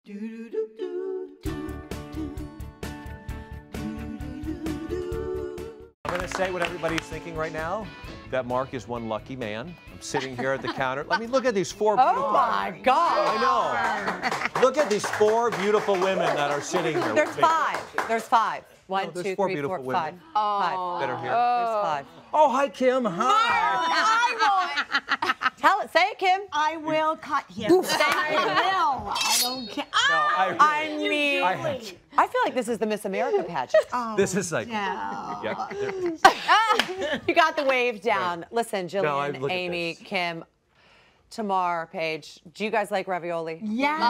I'm going to say what everybody's thinking right now, that Mark is one lucky man. I'm sitting here at the counter. I mean, look at these four beautiful... Oh, my God. I know. Look at these four beautiful women that are sitting here. There's five. There's five. One, there's two, four three, beautiful four, women. five. That are here. There's five. Oh, hi, Kim. Hi. Tell it. Say it, Kim. I will cut him. I will. I don't care. I mean, I feel like this is the Miss America pageant. This is like... No. You got the wave down. Right. Listen, Jillian, No, Amy, Kim, Tamar, Paige, do you guys like ravioli? Yes.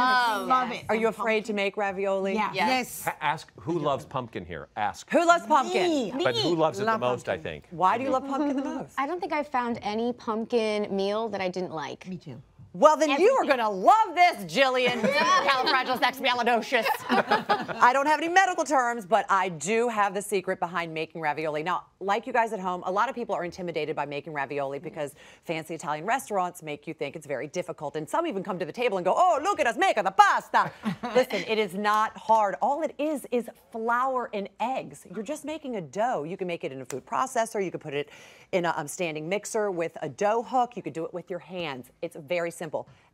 Love it. Are you afraid to make ravioli? Yeah. Yes. Ask who loves pumpkin here. Ask. Who loves pumpkin? Me. But who loves it the most, pumpkin. I think. Why do you love pumpkin the most? I don't think I found any pumpkin meal that I didn't like. Me too. Well, then you are going to love this, Jillian. Califragilisticexpialidocious. I don't have any medical terms, but I do have the secret behind making ravioli. Now, like you guys at home, a lot of people are intimidated by making ravioli because fancy Italian restaurants make you think it's very difficult. And some even come to the table and go, oh, look at us making the pasta. Listen, it is not hard. All it is flour and eggs. You're just making a dough. You can make it in a food processor. You can put it in a standing mixer with a dough hook. You could do it with your hands. It's very simple.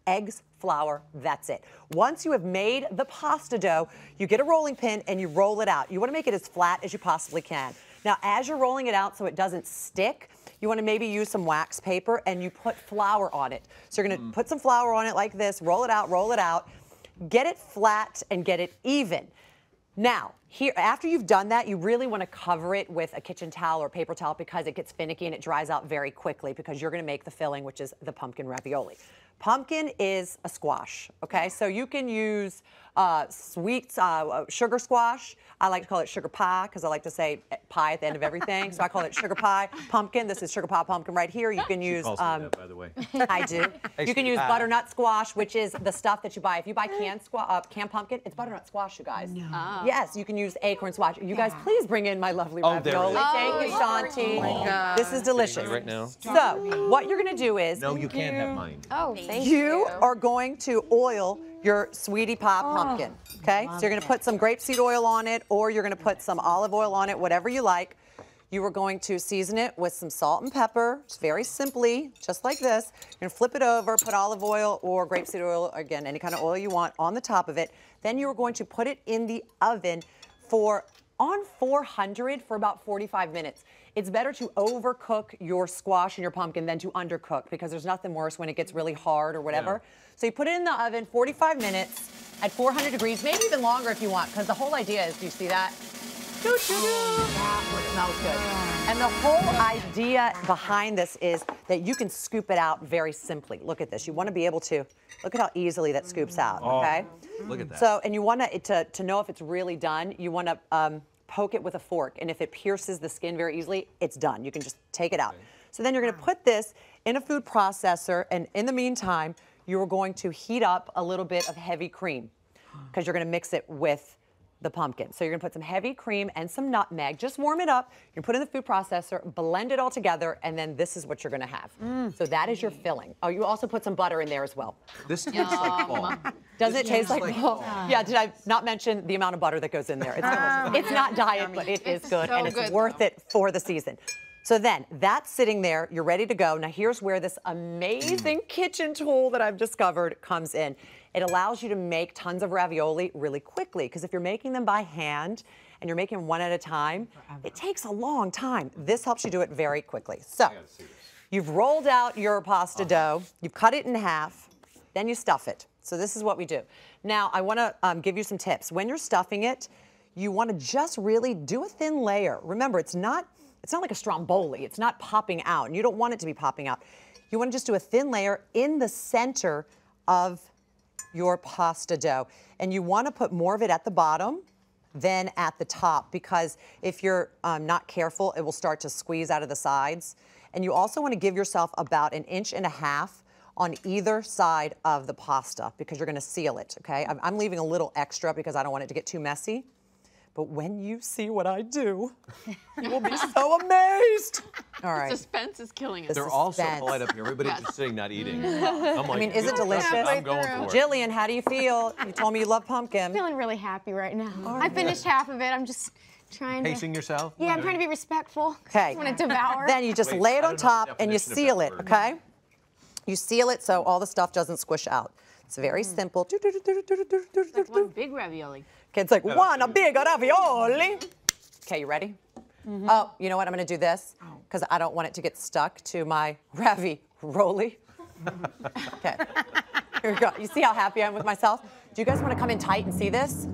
Eggs, flour, that's it. Once you have made the pasta dough, you get a rolling pin and you roll it out. You want to make it as flat as you possibly can. Now, as you're rolling it out so it doesn't stick, you want to maybe use some wax paper and you put flour on it. So you're going to put some flour on it like this, roll it out, get it flat and get it even. Now, here, after you've done that, you really want to cover it with a kitchen towel or paper towel because it gets finicky and it dries out very quickly because you're going to make the filling, which is the pumpkin ravioli. Pumpkin is a squash, okay? So you can use sweet sugar squash. I like to call it sugar pie because I like to say pie at the end of everything. So I call it sugar pie pumpkin. This is sugar pie pumpkin right here. You can use... She calls me that, by the way. I do. You can use butternut squash, which is the stuff that you buy. If you buy canned pumpkin, it's butternut squash, you guys. No. Yes, you can use acorn squash. You guys, please bring in my lovely ravioli. Thank you, Shanti. Oh my God. This is delicious. Right now. So what you're going to do is... No, you can't have mine. Oh, thank you. You are going to oil your sweetie pie pumpkin, okay? So you're going to put some grapeseed oil on it, or you're going to put some olive oil on it, whatever you like. You are going to season it with some salt and pepper, just very simply, just like this. You're going to flip it over, put olive oil or grapeseed oil, again, any kind of oil you want on the top of it. Then you are going to put it in the oven on 400 for about 45 minutes. It's better to overcook your squash and your pumpkin than to undercook because there's nothing worse when it gets really hard or whatever. Yeah. So you put it in the oven 45 minutes at 400 degrees, maybe even longer if you want, because the whole idea is, do you see that? That smells good. And the whole idea behind this is that you can scoop it out very simply. Look at this. You want to be able to, look at how easily that scoops out, okay? Look at that. So, and you want to know if it's really done, you want to poke it with a fork, and if it pierces the skin very easily, it's done. You can just take it out. Okay. So then you're going to put this in a food processor, and in the meantime, you're going to heat up a little bit of heavy cream because you're going to mix it with the pumpkin. So you're going to put some heavy cream and some nutmeg. Just warm it up. You're going to put it in the food processor, blend it all together, and then this is what you're going to have. So that is your filling. Oh, you also put some butter in there as well. This tastes like fall. Does it taste like fall? Yeah, did I not mention the amount of butter that goes in there? It's delicious. It's not diet, but it is good, and it's worth it for the season. So then, that's sitting there, you're ready to go. Now here's where this amazing kitchen tool that I've discovered comes in. It allows you to make tons of ravioli really quickly, because if you're making them by hand and you're making one at a time, it takes a long time. This helps you do it very quickly. So, you've rolled out your pasta dough, you've cut it in half, then you stuff it. So this is what we do. Now, I want to give you some tips. When you're stuffing it, you want to just really do a thin layer. Remember, it's not like a stromboli. It's not popping out, and you don't want it to be popping out. You want to just do a thin layer in the center of your pasta dough. And you want to put more of it at the bottom than at the top, because if you're not careful, it will start to squeeze out of the sides. And you also want to give yourself about 1.5 inches on either side of the pasta because you're going to seal it, okay? I'm leaving a little extra because I don't want it to get too messy. But when you see what I do, you will be so amazed. All right. Suspense is killing us. They're all so Suspense. polite up here. Everybody's just sitting, not eating. I'm like, I mean, is it delicious? I'm going for it. Jillian, how do you feel? You told me you love pumpkin. I'm feeling really happy right now. I finished half of it. I'm just trying Pacing to. yourself? Yeah, I'm trying to be respectful. Okay. I want to devour. Then you just Wait, lay it I on don't know the top and you definition of seal that it, word. okay? You seal it so all the stuff doesn't squish out. It's very simple. Like one big ravioli. Okay, it's like one a big ravioli. Okay, you ready? Oh, you know what? I'm gonna do this because I don't want it to get stuck to my ravioli. Okay, here we go. You see how happy I am with myself? Do you guys want to come in tight and see this?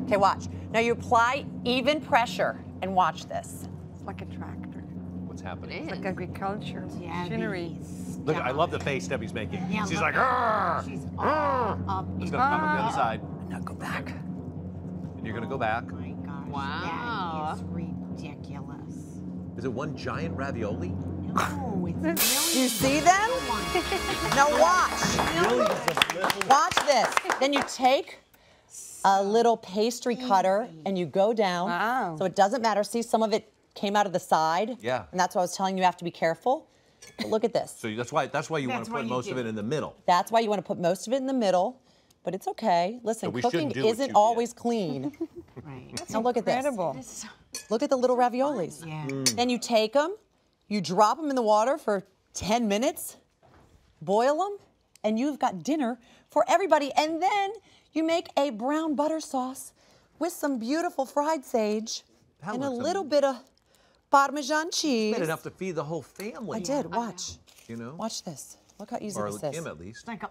Okay, watch. Now you apply even pressure and watch this. It's like a tractor. What's happening? It's like agriculture, machinery. Look, I love the face Debbie's making. Yeah, She's look. like, "Arr!" She's all up. It's gonna come on the other side, Now go back. and you're gonna go back. Oh my gosh. Wow. That is ridiculous. Is it one giant ravioli? No, it's millions. Do you see them? Now watch. Watch this. Then you take a little pastry cutter and you go down. Wow. So it doesn't matter. See, some of it came out of the side. Yeah. And that's why I was telling you have to be careful. But look at this. So that's why you want That's to why put you most of do. it in the middle. That's why you want to put most of it in the middle. But it's okay. Listen, But we cooking shouldn't do what isn't you always clean. Right. Now look at this. Incredible. Look at the little raviolis. Yeah. Then you take them, you drop them in the water for 10 minutes, boil them, and you've got dinner for everybody. And then you make a brown butter sauce with some beautiful fried sage That and a looks little bit of Parmesan cheese. Made enough to feed the whole family. I did, watch. You know? Watch this. Look how easy Or this is. him at least. Like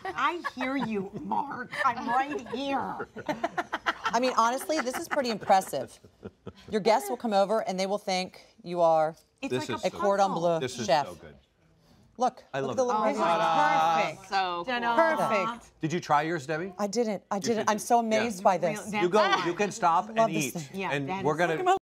I hear you, Mark. I'm right here. I mean, honestly, this is pretty impressive. Your guests will come over and they will think you are It's This like is a a cordon bleu This is chef. so good. Look, I look love at the it. little This is raviolis. perfect. So cool. Perfect. Did you try yours, Debbie? I didn't. should I'm so do- amazed yeah. by this. Real- You go. That's You can stop and love this eat, thing. Yeah, and that we're is- gonna